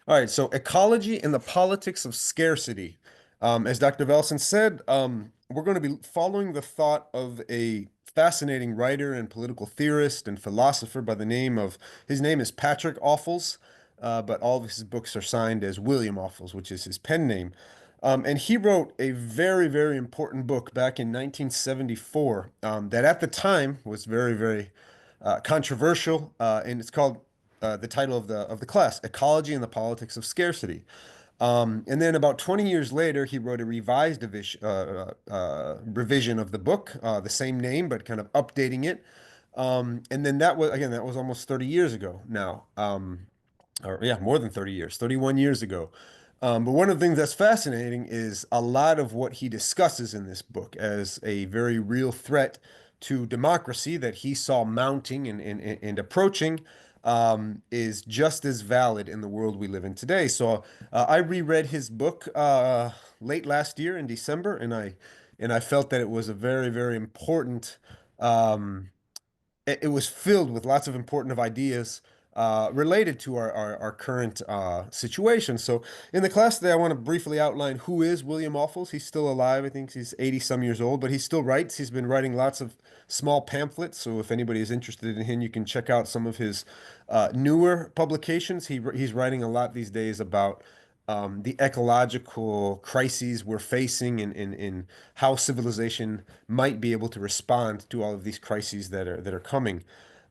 All right, so ecology and the politics of scarcity. As Dr. Velson said, we're going to be following the thought of a fascinating writer and political theorist and philosopher by the name of, his name is Patrick Ophuls, but all of his books are signed as William Ophuls, which is his pen name. And he wrote a very, very important book back in 1974 that at the time was very, very controversial, and it's called the title of the class, Ecology and the Politics of Scarcity. And then about 20 years later, he wrote a revision of the book, the same name, but kind of updating it. And then that was, again, that was almost 30 years ago now. Or yeah, more than 30 years, 31 years ago. But one of the things that's fascinating is a lot of what he discusses in this book as a very real threat to democracy that he saw mounting and approaching is just as valid in the world we live in today. So I reread his book late last year in December, and I felt that it was a very, very important it was filled with lots of important of ideas related to our current situation. So in the class today, I want to briefly outline who is William Ophuls. He's still alive. I think he's 80 some years old, but he still writes. He's been writing lots of small pamphlets. So if anybody is interested in him, you can check out some of his newer publications. He's writing a lot these days about the ecological crises we're facing and how civilization might be able to respond to all of these crises that are coming.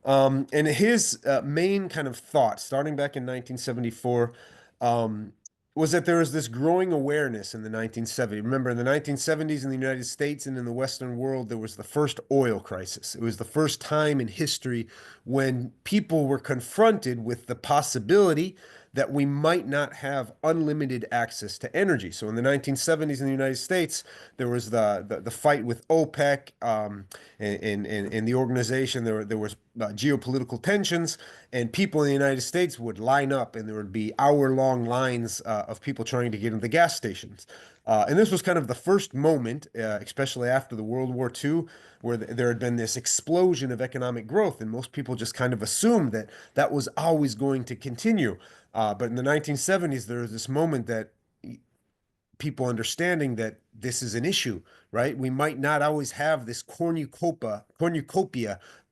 And his main kind of thought, starting back in 1974, um, was that there was this growing awareness in the 1970s. Remember, in the 1970s in the United States and in the Western world, there was the first oil crisis. It was the first time in history when people were confronted with the possibility that we might not have unlimited access to energy. So in the 1970s in the United States, there was the fight with OPEC and the organization. There was geopolitical tensions, and people in the United States would line up, and there would be hour-long lines of people trying to get into the gas stations. And this was kind of the first moment, especially after the World War II, where there had been this explosion of economic growth, and most people just kind of assumed that that was always going to continue. But in the 1970s, there was this moment that people understanding that this is an issue, right? We might not always have this cornucopia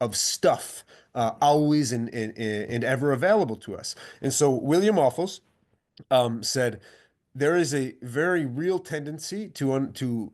of stuff always and ever available to us. And so William Ophuls said there is a very real tendency to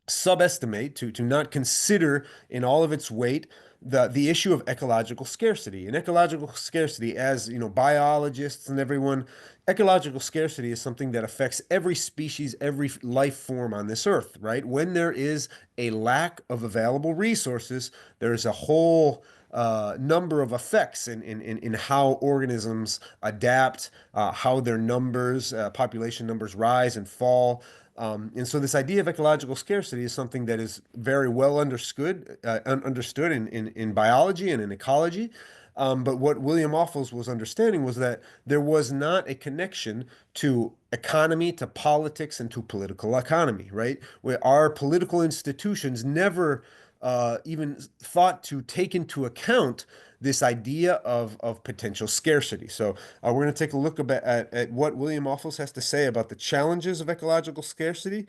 subestimate, to not consider in all of its weight the issue of ecological scarcity. And ecological scarcity, as you know, biologists and everyone, ecological scarcity is something that affects every species, every life form on this earth, right? When there is a lack of available resources, there's a whole number of effects in how organisms adapt, how their numbers, population numbers rise and fall. And so this idea of ecological scarcity is something that is very well understood in biology and in ecology. But what William Ophuls was understanding was that there was not a connection to economy, to politics, and to political economy, right? Where our political institutions never even thought to take into account this idea of potential scarcity. So we're going to take a look at what William Ophuls has to say about the challenges of ecological scarcity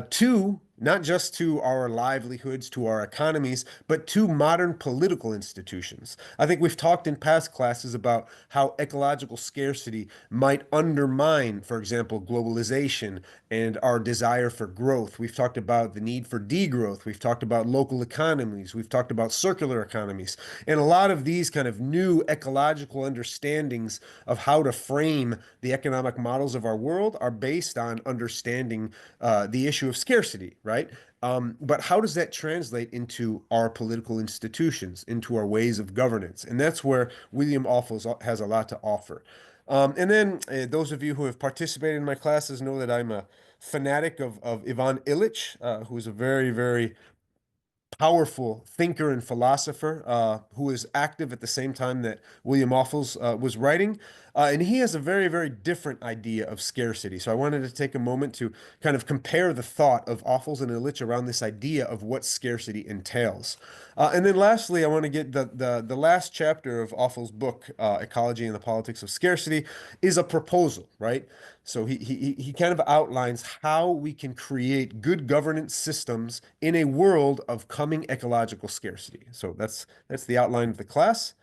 to not just to our livelihoods, to our economies, but to modern political institutions. I think we've talked in past classes about how ecological scarcity might undermine, for example, globalization and our desire for growth. We've talked about the need for degrowth. We've talked about local economies. We've talked about circular economies. And a lot of these kind of new ecological understandings of how to frame the economic models of our world are based on understanding the issue of scarcity, right? But how does that translate into our political institutions, into our ways of governance? And that's where William Ophuls has a lot to offer. And then those of you who have participated in my classes know that I'm a fanatic of Ivan Illich, who's a very, very powerful thinker and philosopher who was active at the same time that William Ophuls was writing. And he has a very, very different idea of scarcity. So I wanted to take a moment to kind of compare the thought of Ophuls and Illich around this idea of what scarcity entails. And then lastly, I want to get the last chapter of Ophuls' book, Ecology and the Politics of Scarcity, is a proposal, right? So he kind of outlines how we can create good governance systems in a world of coming ecological scarcity. So that's the outline of the class.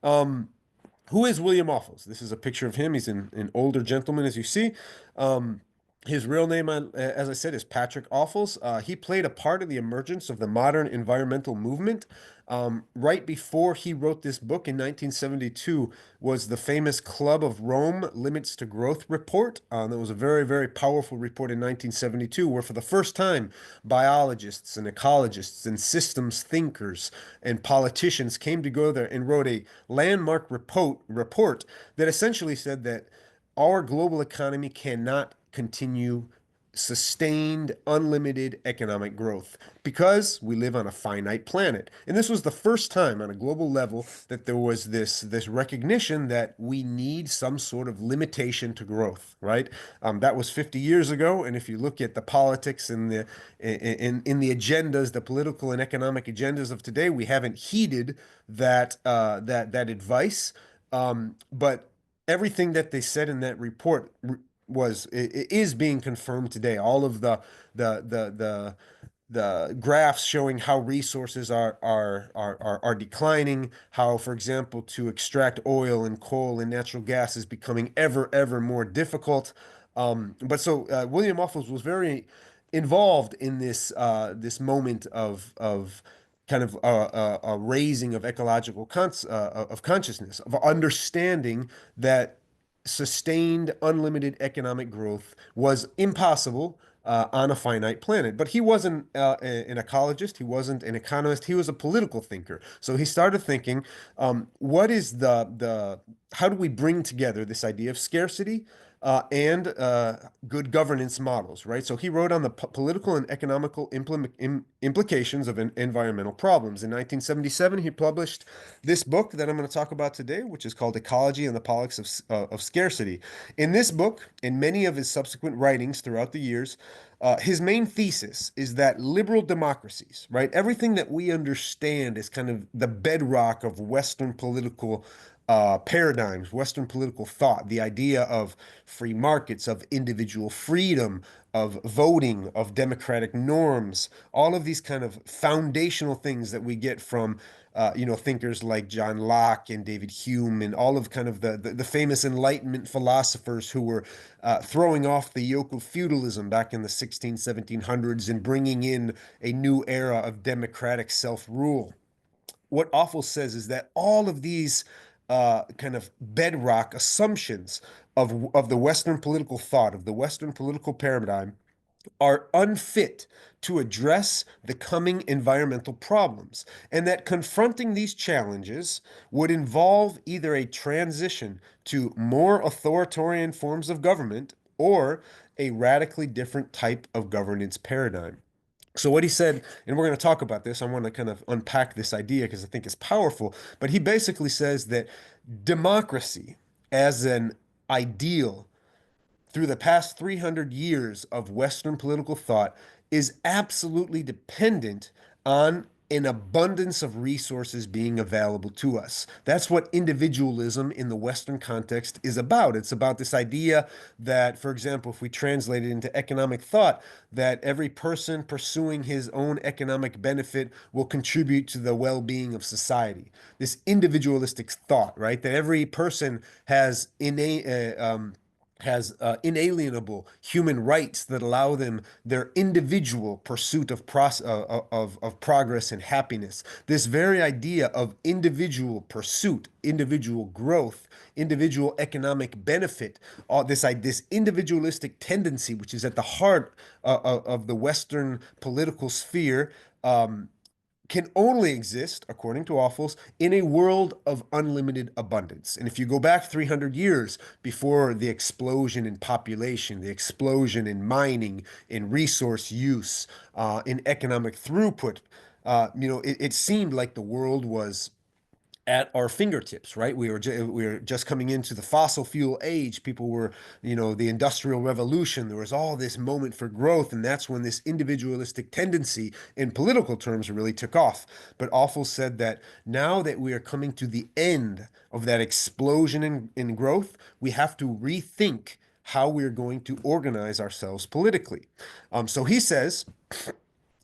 Um, who is William Ophuls? This is a picture of him. He's an older gentleman, as you see. Um, his real name, as I said, is Patrick Ophuls. He played a part in the emergence of the modern environmental movement. Right before he wrote this book in 1972 was the famous Club of Rome Limits to Growth report. That was a very, very powerful report in 1972, where for the first time, biologists and ecologists and systems thinkers and politicians came together and wrote a landmark report that essentially said that our global economy cannot continue sustained, unlimited economic growth because we live on a finite planet. And this was the first time on a global level that there was this recognition that we need some sort of limitation to growth, right? That was 50 years ago, and if you look at the politics and in the agendas, the political and economic agendas of today, we haven't heeded that advice. But everything that they said in that report is being confirmed today. All of the the the the graphs showing how resources are declining, how, for example, to extract oil and coal and natural gas is becoming ever more difficult. But William Ophuls was very involved in this moment of kind of a raising of ecological of consciousness, of understanding that sustained, unlimited economic growth was impossible on a finite planet. But he wasn't an ecologist, he wasn't an economist, he was a political thinker. So he started thinking, what is how do we bring together this idea of scarcity and good governance models, right? So he wrote on the political and economical implications of environmental problems. In 1977, he published this book that I'm going to talk about today, which is called Ecology and the Politics of Scarcity. In this book, and many of his subsequent writings throughout the years, his main thesis is that liberal democracies, right, everything that we understand is kind of the bedrock of Western political paradigms, Western political thought, the idea of free markets, of individual freedom, of voting, of democratic norms, all of these kind of foundational things that we get from thinkers like John Locke and David Hume and all of kind of the famous Enlightenment philosophers who were throwing off the yoke of feudalism back in the 1700s and bringing in a new era of democratic self-rule. What Awful says is that all of these kind of bedrock assumptions of the Western political thought, of the Western political paradigm, are unfit to address the coming environmental problems, and that confronting these challenges would involve either a transition to more authoritarian forms of government or a radically different type of governance paradigm. So what he said, and we're going to talk about this, I want to kind of unpack this idea because I think it's powerful, but he basically says that democracy as an ideal through the past 300 years of Western political thought is absolutely dependent on an abundance of resources being available to us. That's what individualism in the Western context is about. It's about this idea that, for example, if we translate it into economic thought, that every person pursuing his own economic benefit will contribute to the well-being of society. This individualistic thought, right? That every person has inalienable human rights that allow them their individual pursuit of progress and happiness. This very idea of individual pursuit, individual growth, individual economic benefit, this individualistic tendency, which is at the heart of the Western political sphere, can only exist, according to Ophuls, in a world of unlimited abundance. And if you go back 300 years before the explosion in population, the explosion in mining, in resource use, in economic throughput, it seemed like the world was at our fingertips, right? We were just coming into the fossil fuel age. People were, the Industrial Revolution. There was all this moment for growth, and that's when this individualistic tendency in political terms really took off. But Ophuls said that now that we are coming to the end of that explosion in growth, we have to rethink how we're going to organize ourselves politically. So he says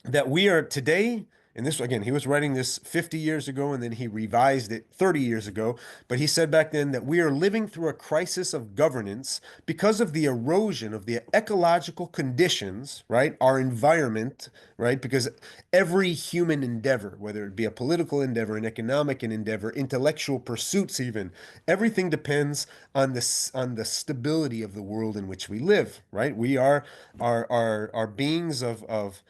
that we are today, and this again, he was writing this 50 years ago and then he revised it 30 years ago. But he said back then that we are living through a crisis of governance because of the erosion of the ecological conditions, right? Our environment, right? Because every human endeavor, whether it be a political endeavor, an economic endeavor, intellectual pursuits, even, everything depends on the stability of the world in which we live, right? We are beings of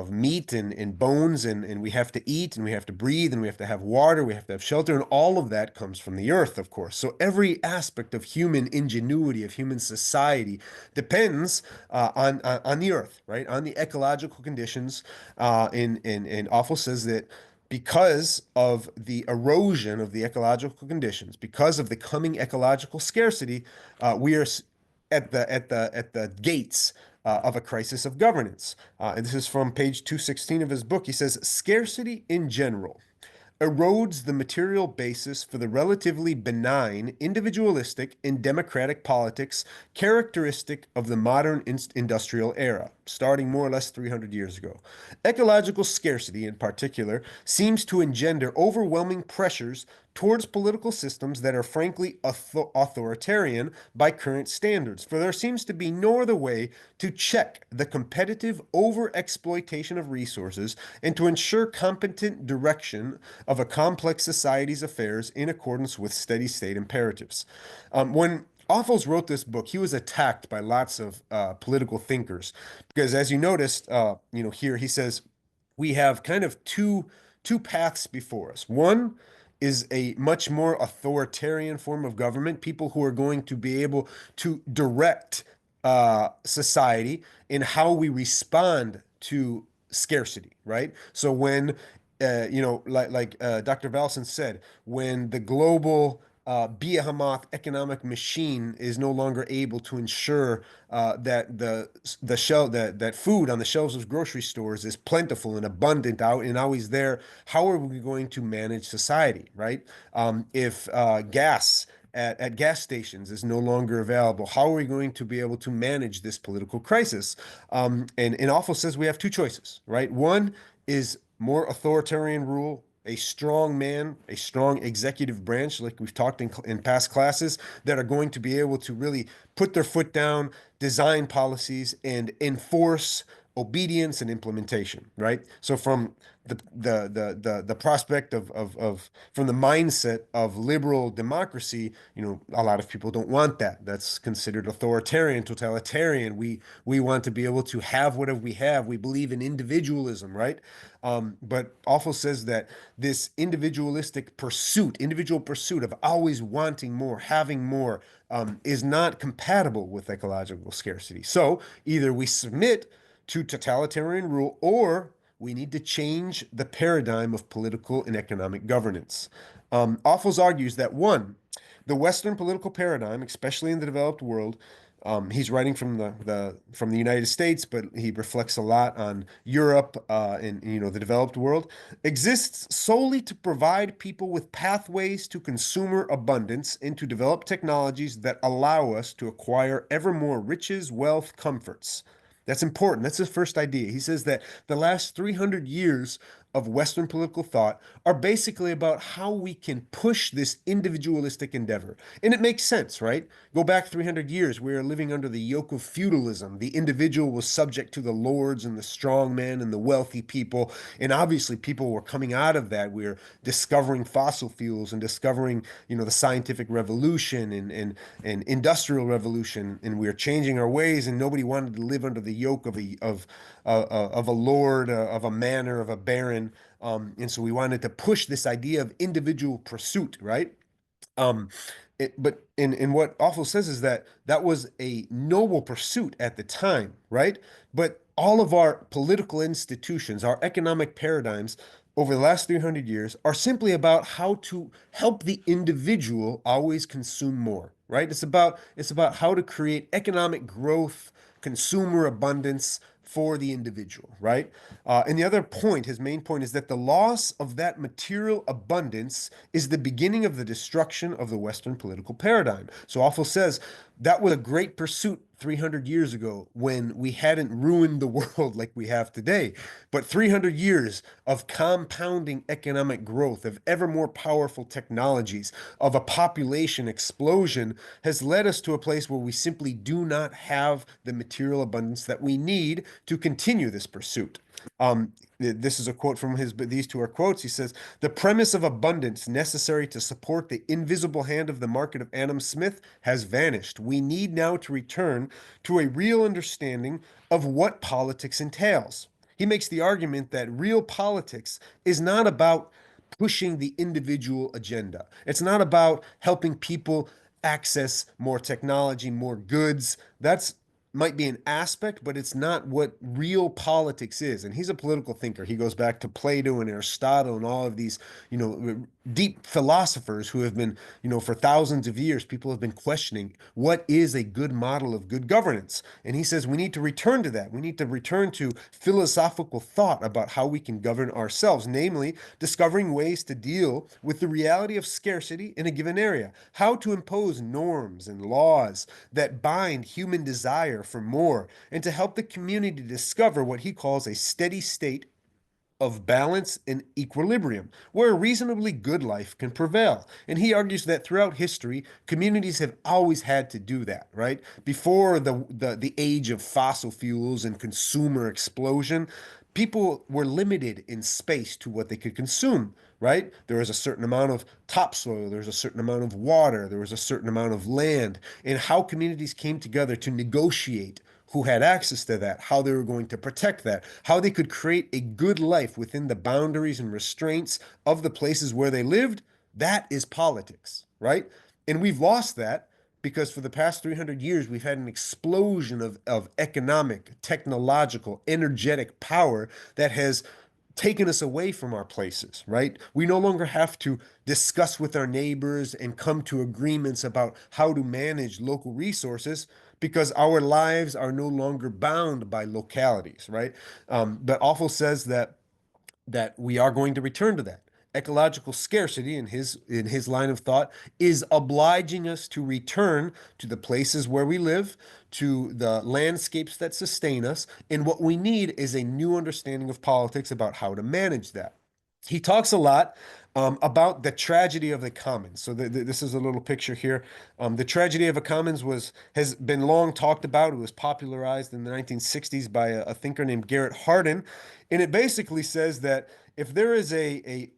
meat and bones, and we have to eat and we have to breathe and we have to have water, we have to have shelter, and all of that comes from the earth, of course. So every aspect of human ingenuity, of human society, depends on the earth, right? On the ecological conditions. And Awful says that because of the erosion of the ecological conditions, because of the coming ecological scarcity, we are at the gates of a crisis of governance. And this is from page 216 of his book. He says, scarcity in general erodes the material basis for the relatively benign, individualistic, and democratic politics characteristic of the modern industrial era, starting more or less 300 years ago. Ecological scarcity, in particular, seems to engender overwhelming pressures towards political systems that are frankly authoritarian by current standards, for there seems to be no other way to check the competitive overexploitation of resources and to ensure competent direction of a complex society's affairs in accordance with steady state imperatives. When Ophuls wrote this book, he was attacked by lots of political thinkers because, as you noticed, here he says we have kind of two paths before us. One is a much more authoritarian form of government, people who are going to be able to direct society in how we respond to scarcity, right? So when Dr. Valson said, when the global behemoth economic machine is no longer able to ensure that that food on the shelves of grocery stores is plentiful and abundant out and always there, how are we going to manage society, right? If gas at gas stations is no longer available, how are we going to be able to manage this political crisis? And Awful says we have two choices, right? One is more authoritarian rule, a strong man, a strong executive branch, like we've talked in past classes, that are going to be able to really put their foot down, design policies, and enforce obedience and implementation, right? So from the prospect of from the mindset of liberal democracy, a lot of people don't want that. That's considered authoritarian, totalitarian. We want to be able to have whatever we have. We believe in individualism, right? But Awful says that this individual pursuit of always wanting more, having more, is not compatible with ecological scarcity. So either we submit to totalitarian rule, or we need to change the paradigm of political and economic governance. Offals argues that one, the Western political paradigm, especially in the developed world, he's writing from the United States, but he reflects a lot on Europe and the developed world, exists solely to provide people with pathways to consumer abundance and to develop technologies that allow us to acquire ever more riches, wealth, comforts. That's important. That's his first idea. He says that the last 300 years of Western political thought are basically about how we can push this individualistic endeavor. And it makes sense, right? Go back 300 years, we are living under the yoke of feudalism. The individual was subject to the lords and the strong men and the wealthy people. And obviously, people were coming out of that. We're discovering fossil fuels and discovering, the scientific revolution and industrial revolution. And we're changing our ways, and nobody wanted to live under the yoke of a lord, of a manor, of a baron. And so we wanted to push this idea of individual pursuit, right? Um, but in what Awful says is that that was a noble pursuit at the time, right? But all of our political institutions, our economic paradigms over the last 300 years are simply about how to help the individual always consume more, right? It's about how to create economic growth, consumer abundance for the individual, right? And the other point, his main point, is that the loss of that material abundance is the beginning of the destruction of the Western political paradigm. So Ophuls says that was a great pursuit 300 years ago when we hadn't ruined the world like we have today. But 300 years of compounding economic growth, of ever more powerful technologies, of a population explosion has led us to a place where we simply do not have the material abundance that we need to continue this pursuit. This is a quote from his, but these two are quotes. He says, "The premise of abundance necessary to support the invisible hand of the market of Adam Smith has vanished. We need now to return to a real understanding of what politics entails." He makes the argument that real politics is not about pushing the individual agenda. It's not about helping people access more technology, more goods. That's might be an aspect, but it's not what real politics is. And he's a political thinker. He goes back to Plato and Aristotle and all of these, deep philosophers who have been, for thousands of years, people have been questioning what is a good model of good governance. And he says we need to return to that. We need to return to philosophical thought about how we can govern ourselves, namely discovering ways to deal with the reality of scarcity in a given area, how to impose norms and laws that bind human desire for more, and to help the community discover what he calls a steady state of balance and equilibrium, where a reasonably good life can prevail. And he argues that throughout history, communities have always had to do that, right? Before the age of fossil fuels and consumer explosion, people were limited in space to what they could consume, right? There was a certain amount of topsoil, there was a certain amount of water, there was a certain amount of land, and how communities came together to negotiate who had access to that, how they were going to protect that, how they could create a good life within the boundaries and restraints of the places where they lived. That is politics, right? And we've lost that because for the past 300 years, we've had an explosion of economic, technological, energetic power that has taken us away from our places, right? We no longer have to discuss with our neighbors and come to agreements about how to manage local resources because our lives are no longer bound by localities, right? But Awful says that we are going to return to that. Ecological scarcity, in his line of thought, is obliging us to return to the places where we live, to the landscapes that sustain us, and what we need is a new understanding of politics about how to manage that. He talks a lot about the tragedy of the commons. So this is a little picture here. The tragedy of the commons has been long talked about. It was popularized in the 1960s by a thinker named Garrett Hardin, and it basically says that if there is a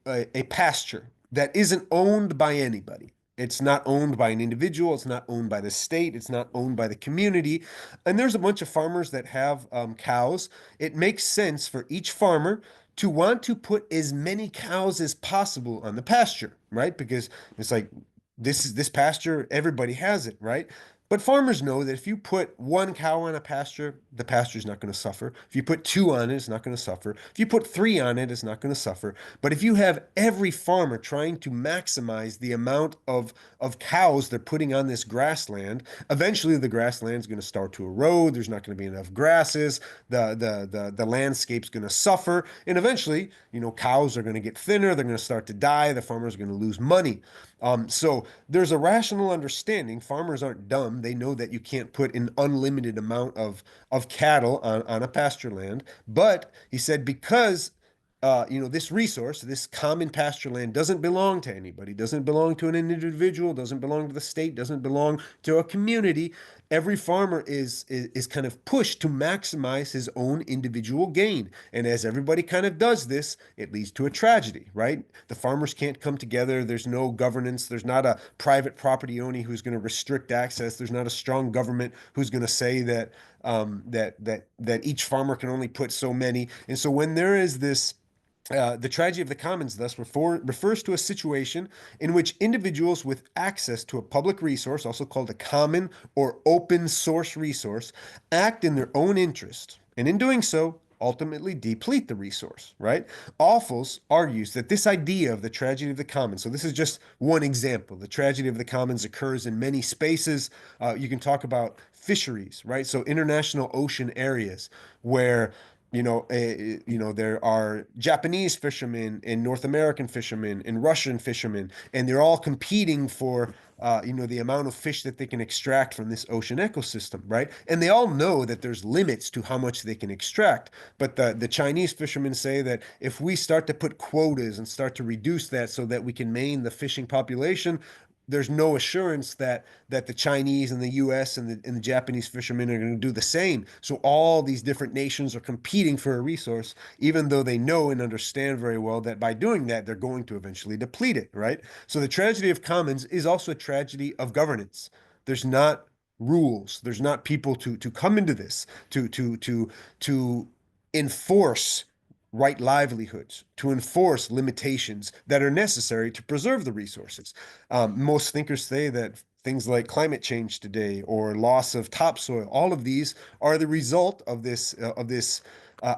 pasture that isn't owned by anybody, it's not owned by an individual, it's not owned by the state, it's not owned by the community, and there's a bunch of farmers that have cows, it makes sense for each farmer to want to put as many cows as possible on the pasture, right? Because it's like this pasture, everybody has it, right? But farmers know that if you put one cow on a pasture, the pasture's not going to suffer. If you put two on it, it's not going to suffer. If you put three on it, it's not going to suffer. But if you have every farmer trying to maximize the amount of cows they're putting on this grassland, eventually the grassland's going to start to erode. There's not going to be enough grasses. The landscape's going to suffer. And eventually, cows are going to get thinner. They're going to start to die. The farmers are going to lose money. So there's a rational understanding. Farmers aren't dumb. They know that you can't put an unlimited amount of cattle on a pasture land. But he said because this resource, this common pasture land doesn't belong to anybody, doesn't belong to an individual, doesn't belong to the state, doesn't belong to a community. Every farmer is kind of pushed to maximize his own individual gain. And as everybody kind of does this, it leads to a tragedy, right? The farmers can't come together. There's no governance. There's not a private property owner who's going to restrict access. There's not a strong government who's going to say that each farmer can only put so many. And so when there is this the tragedy of the commons thus refers to a situation in which individuals with access to a public resource, also called a common or open source resource, act in their own interest and in doing so, ultimately deplete the resource, right? Ophuls argues that this idea of the tragedy of the commons, so this is just one example. The tragedy of the commons occurs in many spaces. You can talk about fisheries, right? So international ocean areas where there are Japanese fishermen and North American fishermen and Russian fishermen, and they're all competing for the amount of fish that they can extract from this ocean ecosystem, right? And they all know that there's limits to how much they can extract. But the Chinese fishermen say that if we start to put quotas and start to reduce that so that we can maintain the fishing population, there's no assurance that the Chinese and the U.S. and the Japanese fishermen are going to do the same. So all these different nations are competing for a resource, even though they know and understand very well that by doing that, they're going to eventually deplete it, right? So the tragedy of commons is also a tragedy of governance. There's not rules. There's not people to come into this to enforce right livelihoods, to enforce limitations that are necessary to preserve the resources. Most thinkers say that things like climate change today or loss of topsoil, all of these are the result of this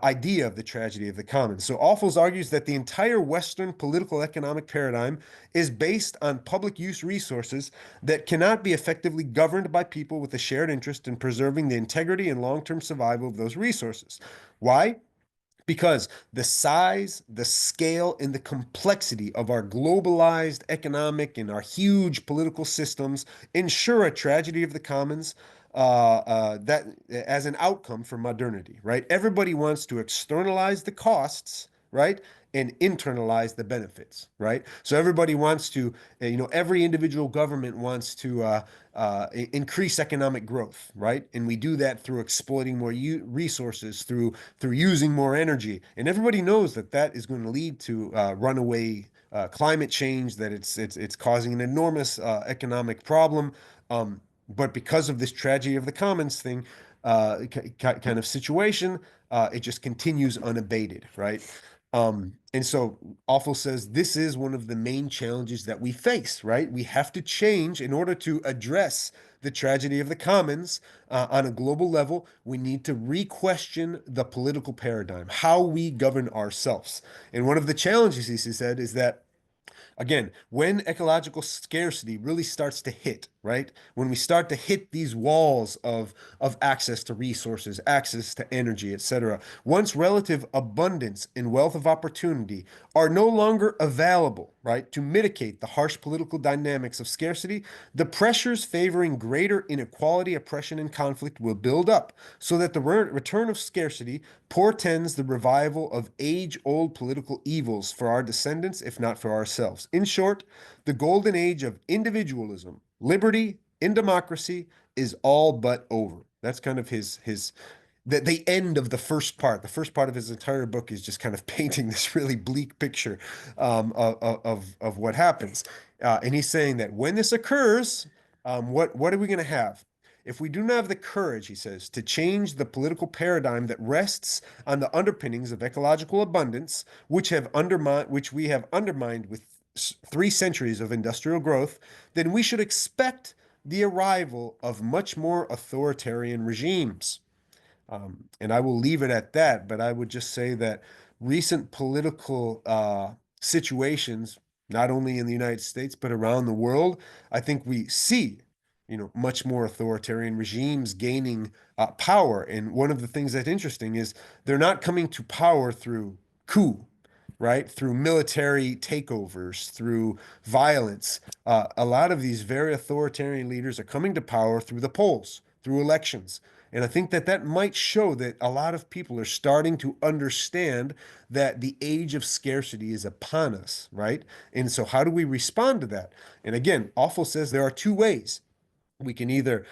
idea of the tragedy of the commons. So Ophuls argues that the entire Western political economic paradigm is based on public use resources that cannot be effectively governed by people with a shared interest in preserving the integrity and long-term survival of those resources. Why? Because the size, the scale, and the complexity of our globalized economic and our huge political systems ensure a tragedy of the commons that as an outcome for modernity, right? Everybody wants to externalize the costs, right? And internalize the benefits, right? So everybody wants to, every individual government wants to increase economic growth, right? And we do that through exploiting more resources, through using more energy, and everybody knows that that is going to lead to runaway climate change, that it's causing an enormous economic problem. But because of this tragedy of the commons thing, kind of situation, it just continues unabated, right? And so Awful says this is one of the main challenges that we face, right? We have to change in order to address the tragedy of the commons on a global level. We need to re-question the political paradigm, how we govern ourselves. And one of the challenges, he said, is that again, when ecological scarcity really starts to hit, right? When we start to hit these walls of access to resources, access to energy, etc., once relative abundance and wealth of opportunity are no longer available, right, to mitigate the harsh political dynamics of scarcity, the pressures favoring greater inequality, oppression, and conflict will build up, so that the return of scarcity portends the revival of age-old political evils for our descendants, if not for ourselves. In short, the golden age of individualism, liberty, and democracy is all but over. That's kind of his the end of the first part. The first part of his entire book is just kind of painting this really bleak picture of what happens. And he's saying that when this occurs, what are we going to have? If we do not have the courage, he says, to change the political paradigm that rests on the underpinnings of ecological abundance, which we have undermined with 3 centuries of industrial growth, then we should expect the arrival of much more authoritarian regimes. And I will leave it at that, but I would just say that recent political situations, not only in the United States, but around the world, I think we see, much more authoritarian regimes gaining power. And one of the things that's interesting is they're not coming to power through coup, right? Through military takeovers, through violence. A lot of these very authoritarian leaders are coming to power through the polls, through elections. And I think that that might show that a lot of people are starting to understand that the age of scarcity is upon us, right? And so, how do we respond to that? And again, Awful says there are 2 ways. We can either,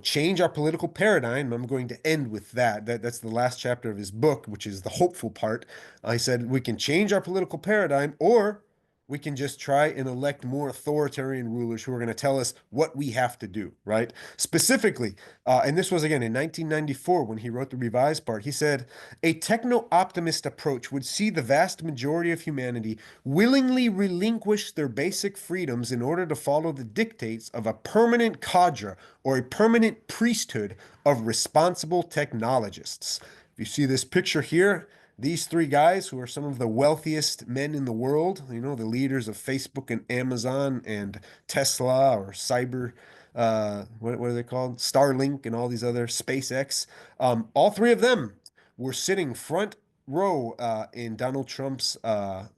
change our political paradigm. I'm going to end with that. That's the last chapter of his book, which is the hopeful part. I said we can change our political paradigm, or we can just try and elect more authoritarian rulers who are going to tell us what we have to do, right? Specifically, and this was again in 1994 when he wrote the revised part, he said, a techno-optimist approach would see the vast majority of humanity willingly relinquish their basic freedoms in order to follow the dictates of a permanent cadre or a permanent priesthood of responsible technologists. If you see this picture here, these three guys who are some of the wealthiest men in the world, the leaders of Facebook and Amazon and Tesla or Cyber, what are they called? Starlink and all these other SpaceX. All three of them were sitting front row in Donald Trump's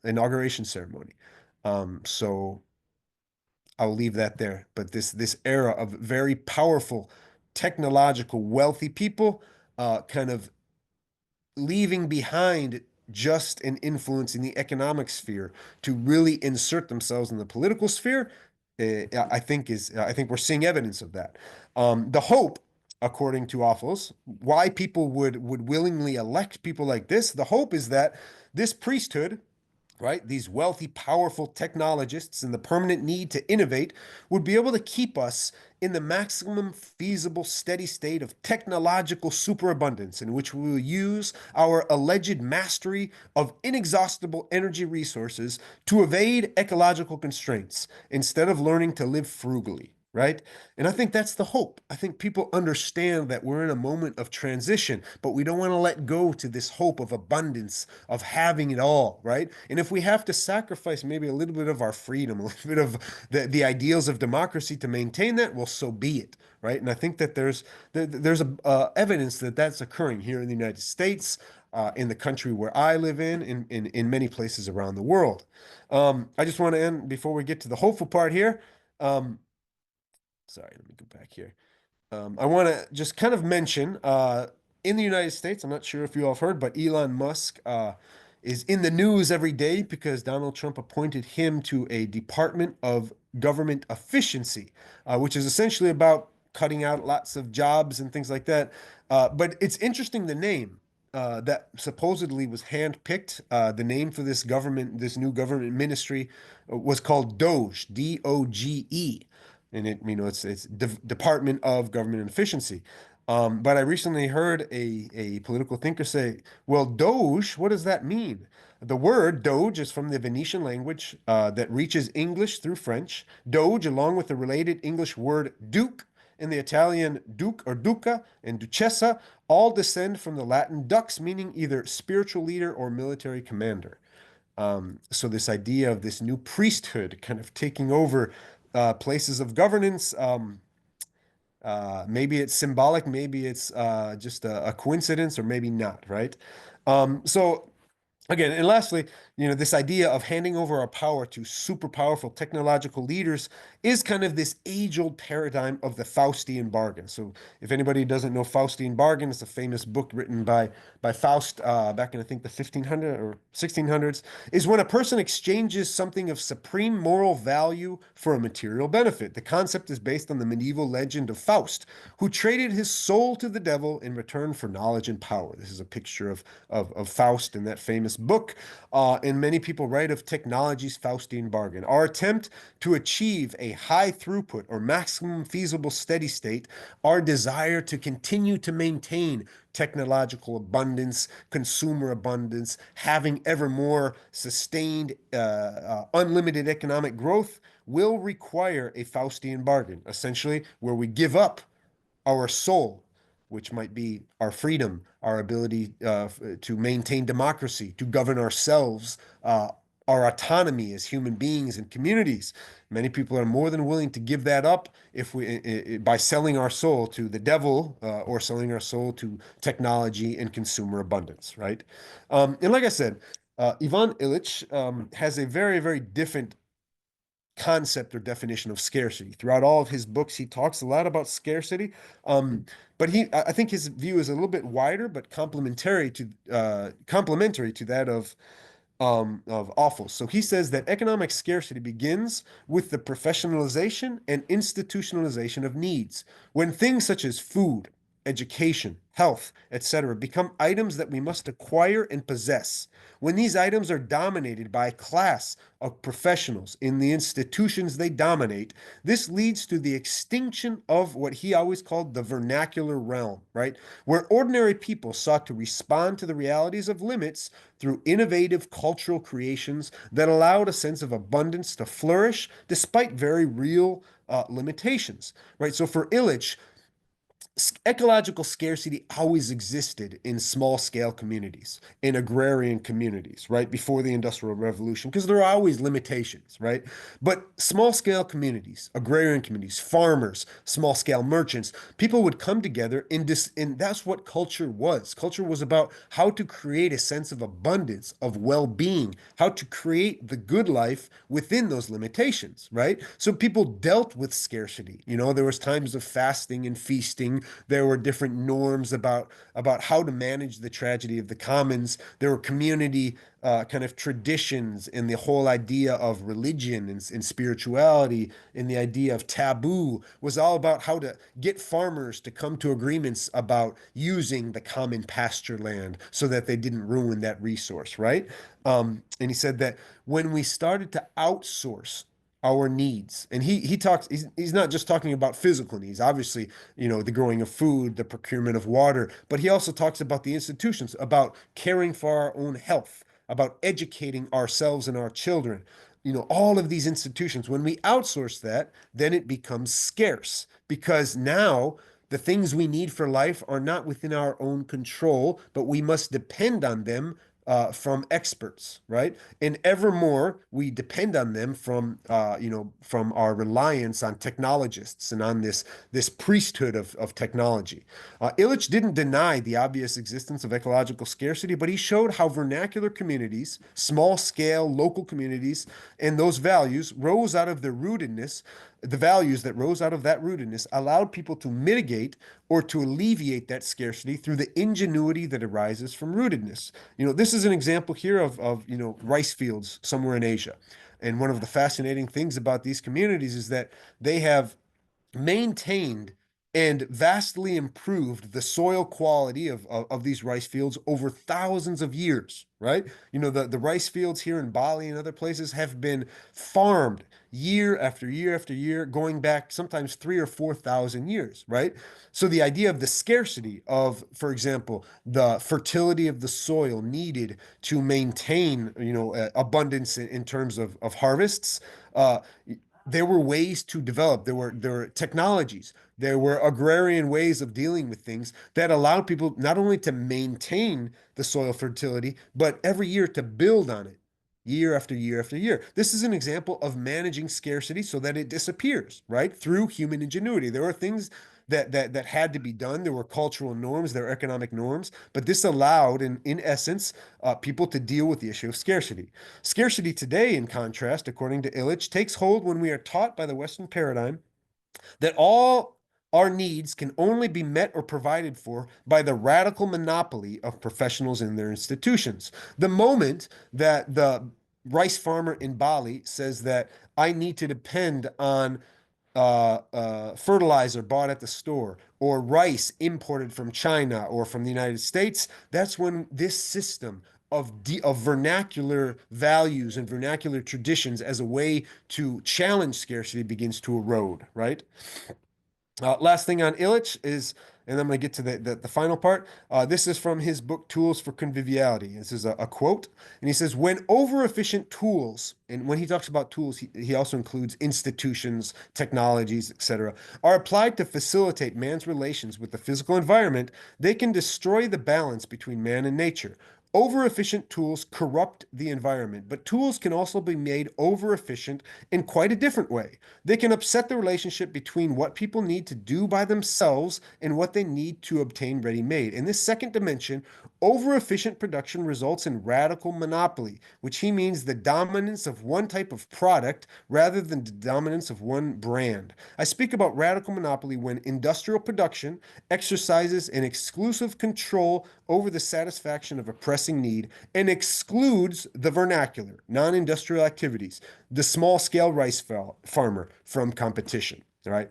inauguration ceremony. So I'll leave that there. But this era of very powerful, technological, wealthy people kind of leaving behind just an influence in the economic sphere to really insert themselves in the political sphere, I think we're seeing evidence of that. The hope, according to Ophuls, why people would willingly elect people like this, the hope is that this priesthood, right? These wealthy, powerful technologists and the permanent need to innovate would be able to keep us in the maximum feasible steady state of technological superabundance in which we will use our alleged mastery of inexhaustible energy resources to evade ecological constraints instead of learning to live frugally. Right. And I think that's the hope. I think people understand that we're in a moment of transition, but we don't want to let go to this hope of abundance, of having it all. Right. And if we have to sacrifice maybe a little bit of our freedom, a little bit of the ideals of democracy to maintain that, well, so be it. Right. And I think that there's evidence that that's occurring here in the United States, in the country where I live in many places around the world. I just want to end before we get to the hopeful part here. Um, Sorry, let me go back here. I want to just kind of mention in the United States, I'm not sure if you all have heard, but Elon Musk is in the news every day because Donald Trump appointed him to a Department of Government Efficiency, which is essentially about cutting out lots of jobs and things like that. But it's interesting the name that supposedly was handpicked. The name for this new government ministry was called Doge, Doge, and it's Department of Government Efficiency. But I recently heard a political thinker say, "Well, Doge, what does that mean?" The word Doge is from the Venetian language that reaches English through French. Doge, along with the related English word duke and the Italian duke or duca and duchessa, all descend from the Latin dux, meaning either spiritual leader or military commander. So this idea of this new priesthood kind of taking over places of governance, maybe it's symbolic, maybe it's just a coincidence, or maybe not, right? So again, and lastly, this idea of handing over our power to super powerful technological leaders is kind of this age-old paradigm of the Faustian bargain. So if anybody doesn't know Faustian bargain, it's a famous book written by Faust back in, I think, the 1500s or 1600s, is when a person exchanges something of supreme moral value for a material benefit. The concept is based on the medieval legend of Faust, who traded his soul to the devil in return for knowledge and power. This is a picture of Faust in that famous book. And many people write of technology's Faustian bargain. Our attempt to achieve a high throughput or maximum feasible steady state, our desire to continue to maintain technological abundance, consumer abundance, having ever more sustained, unlimited economic growth will require a Faustian bargain, essentially, where we give up our soul, which might be our freedom, our ability to maintain democracy, to govern ourselves, our autonomy as human beings and communities. Many people are more than willing to give that up if by selling our soul to the devil or selling our soul to technology and consumer abundance, right? And like I said, Ivan Illich has a very, very different concept or definition of scarcity. Throughout all of his books, he talks a lot about scarcity. But I think his view is a little bit wider, but complementary to that of Ophuls. So he says that economic scarcity begins with the professionalization and institutionalization of needs. When things such as food, education, health, etc., become items that we must acquire and possess. When these items are dominated by a class of professionals in the institutions they dominate, this leads to the extinction of what he always called the vernacular realm, right? Where ordinary people sought to respond to the realities of limits through innovative cultural creations that allowed a sense of abundance to flourish despite very real limitations, right? So for Illich, ecological scarcity always existed in small scale communities, in agrarian communities, right? Before the Industrial Revolution, because there are always limitations, right? But small scale communities, agrarian communities, farmers, small scale merchants, people would come together and that's what culture was. Culture was about how to create a sense of abundance, of well being, how to create the good life within those limitations, right? So people dealt with scarcity. There was times of fasting and feasting. There were different norms about how to manage the tragedy of the commons. There were community kind of traditions and the whole idea of religion and spirituality and the idea of taboo was all about how to get farmers to come to agreements about using the common pasture land so that they didn't ruin that resource, right? And he said that when we started to outsource our needs. And he talks, he's not just talking about physical needs, obviously, the growing of food, the procurement of water, but he also talks about the institutions, about caring for our own health, about educating ourselves and our children. All of these institutions, when we outsource that, then it becomes scarce because now the things we need for life are not within our own control, but we must depend on them from experts, right? And evermore we depend on them from our reliance on technologists and on this priesthood of technology. Illich didn't deny the obvious existence of ecological scarcity, but he showed how vernacular communities, small scale local communities, and those values rose out of their rootedness. The values that rose out of that rootedness allowed people to mitigate or to alleviate that scarcity through the ingenuity that arises from rootedness. This is an example here of rice fields somewhere in Asia. And one of the fascinating things about these communities is that they have maintained and vastly improved the soil quality of these rice fields over thousands of years, right? The rice fields here in Bali and other places have been farmed year after year after year, going back sometimes 3 or 4 thousand years, right? So the idea of the scarcity of, for example, the fertility of the soil needed to maintain, abundance in terms of harvests, uh, there were ways to develop. There were technologies. There were agrarian ways of dealing with things that allowed people not only to maintain the soil fertility, but every year to build on it, year after year after year. This is an example of managing scarcity so that it disappears, right? Through human ingenuity. There are things that had to be done. There were cultural norms, there were economic norms, but this allowed, in essence, people to deal with the issue of scarcity. Scarcity today, in contrast, according to Illich, takes hold when we are taught by the Western paradigm that all our needs can only be met or provided for by the radical monopoly of professionals in their institutions. The moment that the rice farmer in Bali says that I need to depend on fertilizer bought at the store or rice imported from China or from the United States, that's when this system of vernacular values and vernacular traditions as a way to challenge scarcity begins to erode, right? Last thing on Illich is, and I'm going to get to the final part. This is from his book, Tools for Conviviality. This is a quote. And he says, when over efficient tools, and when he talks about tools, he also includes institutions, technologies, etc., are applied to facilitate man's relations with the physical environment, they can destroy the balance between man and nature. Over efficient tools corrupt the environment, but tools can also be made over efficient in quite a different way. They can upset the relationship between what people need to do by themselves and what they need to obtain ready made. In this second dimension, over efficient production results in radical monopoly, which he means the dominance of one type of product rather than the dominance of one brand. I speak about radical monopoly when industrial production exercises an exclusive control over the satisfaction of a pressing need and excludes the vernacular, non industrial activities, the small scale rice farmer from competition. All right.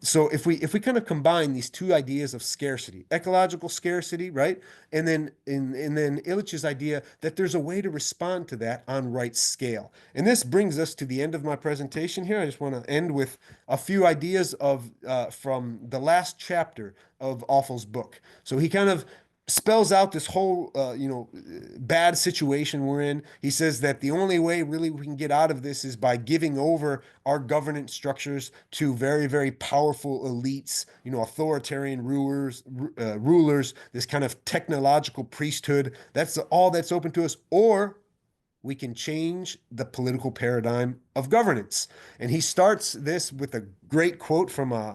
So if we kind of combine these two ideas of scarcity, ecological scarcity, right, and then Illich's idea that there's a way to respond to that on right scale, and this brings us to the end of my presentation here. I just want to end with a few ideas of from the last chapter of Ophuls' book. So he kind of spells out this whole bad situation we're in. He says that the only way really we can get out of this is by giving over our governance structures to very, very powerful elites, authoritarian rulers, this kind of technological priesthood. That's all that's open to us. Or we can change the political paradigm of governance. And he starts this with a great quote from a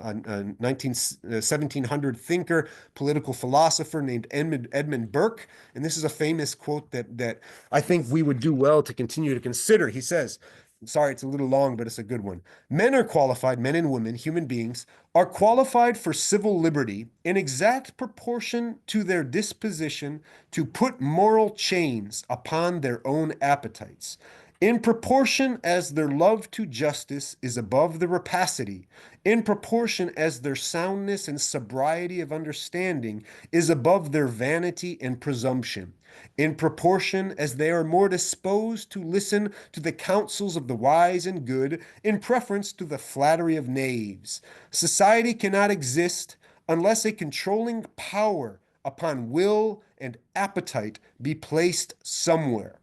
1700 thinker, political philosopher named Edmund Burke. And this is a famous quote that I think we would do well to continue to consider. He says, sorry, it's a little long, but it's a good one. Men are qualified, men and women, human beings, are qualified for civil liberty in exact proportion to their disposition to put moral chains upon their own appetites, in proportion as their love to justice is above the rapacity, in proportion as their soundness and sobriety of understanding is above their vanity and presumption, in proportion as they are more disposed to listen to the counsels of the wise and good in preference to the flattery of knaves. Society cannot exist unless a controlling power upon will and appetite be placed somewhere.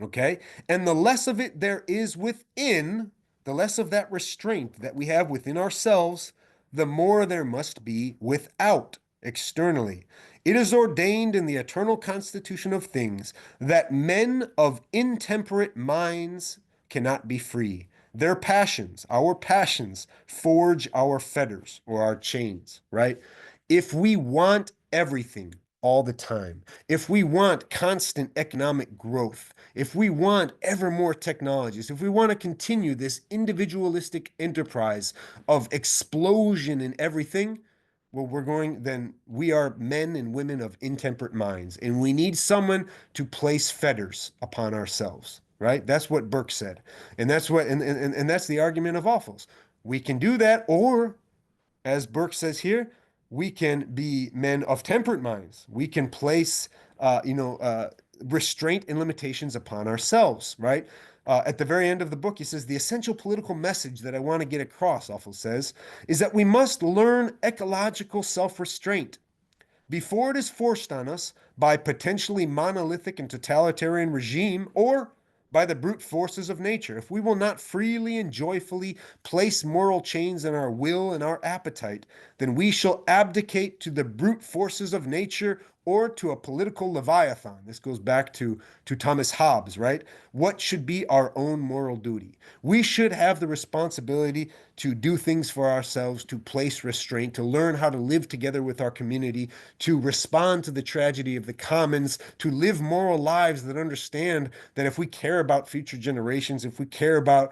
Okay? And the less of it there is within, the less of that restraint that we have within ourselves, the more there must be without, externally. It is ordained in the eternal constitution of things that men of intemperate minds cannot be free. Their passions, our passions, forge our fetters or our chains, right? If we want everything all the time, if we want constant economic growth, if we want ever more technologies, if we want to continue this individualistic enterprise of explosion in everything, well, then we are men and women of intemperate minds, and we need someone to place fetters upon ourselves, right? That's what Burke said. And that's the argument of Ophuls. We can do that, or as Burke says here, we can be men of temperate minds. We can place, restraint and limitations upon ourselves, right? At the very end of the book, he says, the essential political message that I want to get across, Ophuls says, is that we must learn ecological self-restraint before it is forced on us by potentially monolithic and totalitarian regime or by the brute forces of nature. If we will not freely and joyfully place moral chains in our will and our appetite, then we shall abdicate to the brute forces of nature or to a political leviathan. This goes back to Thomas Hobbes, right? What should be our own moral duty? We should have the responsibility to do things for ourselves, to place restraint, to learn how to live together with our community, to respond to the tragedy of the commons, to live moral lives that understand that if we care about future generations, if we care about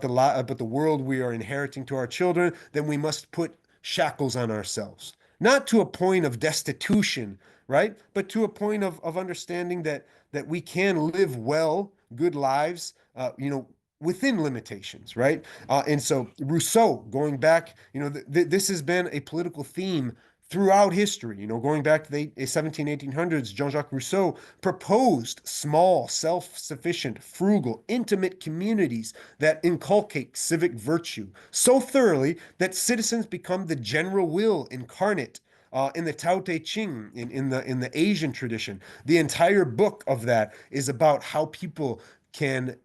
the world we are inheriting to our children, then we must put shackles on ourselves. Not to a point of destitution, right? But to a point of understanding that we can live well, good lives, within limitations, right? And so Rousseau, going back, this has been a political theme throughout history, going back to the 17, 1800s, Jean-Jacques Rousseau proposed small, self-sufficient, frugal, intimate communities that inculcate civic virtue so thoroughly that citizens become the general will incarnate in the Tao Te Ching, in the Asian tradition. The entire book of that is about how people can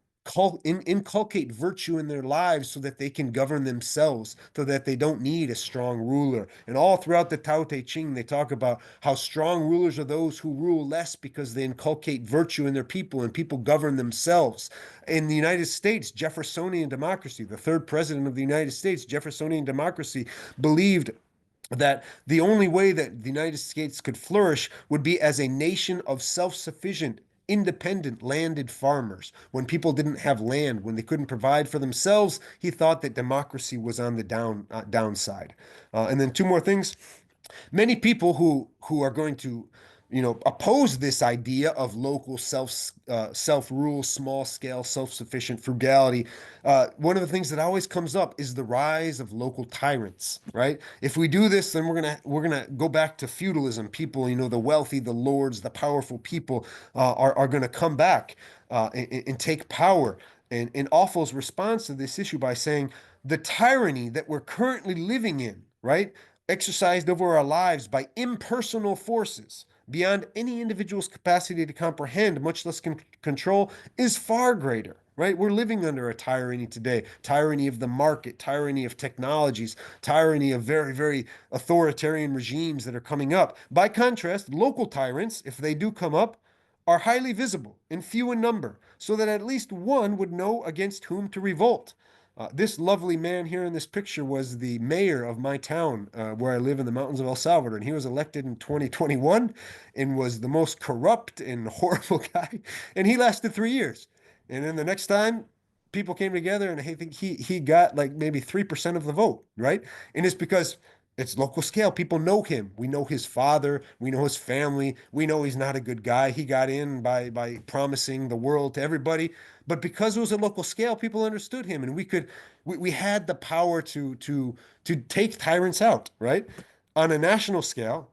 inculcate virtue in their lives so that they can govern themselves, so that they don't need a strong ruler. And all throughout the Tao Te Ching, they talk about how strong rulers are those who rule less because they inculcate virtue in their people and people govern themselves. In the United States, Jeffersonian democracy, the third president of the United States, Jeffersonian democracy, believed that the only way that the United States could flourish would be as a nation of self-sufficient, independent landed farmers. When people didn't have land, when they couldn't provide for themselves, he thought that democracy was on the downside. And then two more things. Many people who are going to oppose this idea of local self-rule, small scale, self-sufficient frugality. One of the things that always comes up is the rise of local tyrants, right? If we do this, then we're gonna go back to feudalism. People, the wealthy, the lords, the powerful people are going to come back and take power. And Awful's response to this issue by saying the tyranny that we're currently living in, right, exercised over our lives by impersonal forces, beyond any individual's capacity to comprehend, much less control, is far greater. Right? We're living under a tyranny today, tyranny of the market, tyranny of technologies, tyranny of very, very authoritarian regimes that are coming up. By contrast, local tyrants, if they do come up, are highly visible and few in number, so that at least one would know against whom to revolt. This lovely man here in this picture was the mayor of my town, where I live in the mountains of El Salvador, and he was elected in 2021 and was the most corrupt and horrible guy. And he lasted 3 years. And then the next time, people came together, and I think he got like maybe 3% of the vote, right? And it's because it's local scale. People know him. We know his father. We know his family. We know he's not a good guy. He got in by promising the world to everybody. But because it was a local scale, people understood him, and we had the power to take tyrants out, right? On a national scale,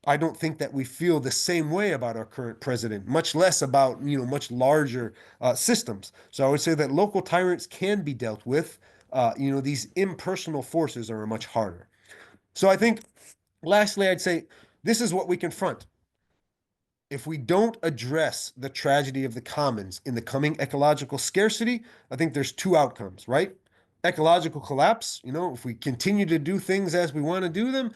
I don't think that we feel the same way about our current president, much less about, much larger systems. So I would say that local tyrants can be dealt with. These impersonal forces are much harder. So I think, lastly, I'd say this is what we confront. If we don't address the tragedy of the commons in the coming ecological scarcity, I think there's two outcomes, right? Ecological collapse, if we continue to do things as we want to do them,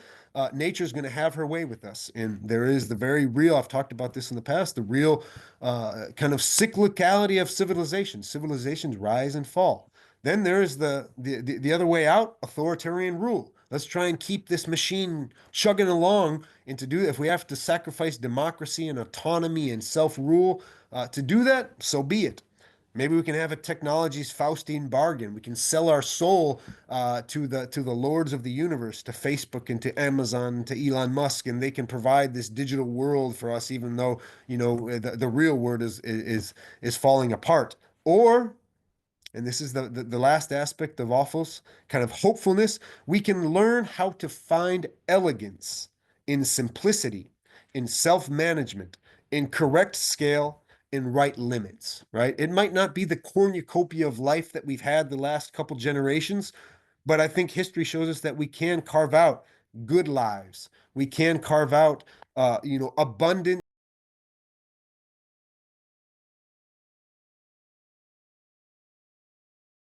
nature's going to have her way with us. And there is the very real, I've talked about this in the past, the real kind of cyclicality of civilization. Civilizations rise and fall. Then there's the other way out, authoritarian rule. Let's try and keep this machine chugging along. And to do that, if we have to sacrifice democracy and autonomy and self-rule to do that, so be it. Maybe we can have a technology's Faustian bargain. We can sell our soul to the lords of the universe, to Facebook and to Amazon, to Elon Musk, and they can provide this digital world for us, even though the real world is falling apart. Or, and this is the last aspect of Ophuls, kind of hopefulness, we can learn how to find elegance in simplicity, in self-management, in correct scale, in right limits, right? It might not be the cornucopia of life that we've had the last couple generations, but I think history shows us that we can carve out good lives. We can carve out, abundant